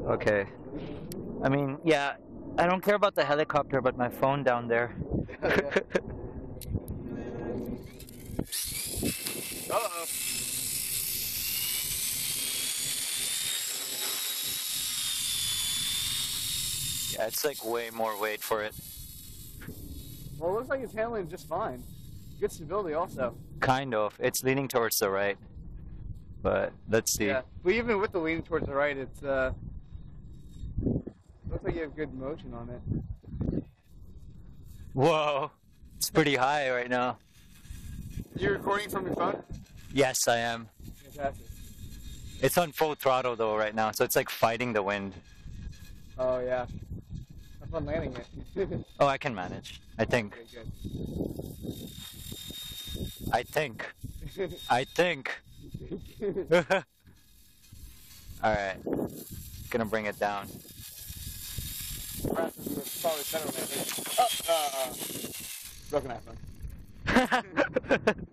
Okay. I mean, yeah, I don't care about the helicopter, but my phone down there. Uh-oh. Yeah, it's like way more weight for it. Well, it looks like it's handling just fine. Good stability also. Kind of. It's leaning towards the right. But let's see. Yeah. But even with the leaning towards the right, it's looks like you have good motion on it. Whoa. It's pretty high right now. You're recording from your phone? Yes, I am. Fantastic. It's on full throttle though right now, so it's like fighting the wind. Oh yeah. Have fun landing it. Oh, I can manage. I think. Okay, I think. good. I think. Alright. Gonna bring it down. Perhaps it's probably better landing. Oh, broken iPhone.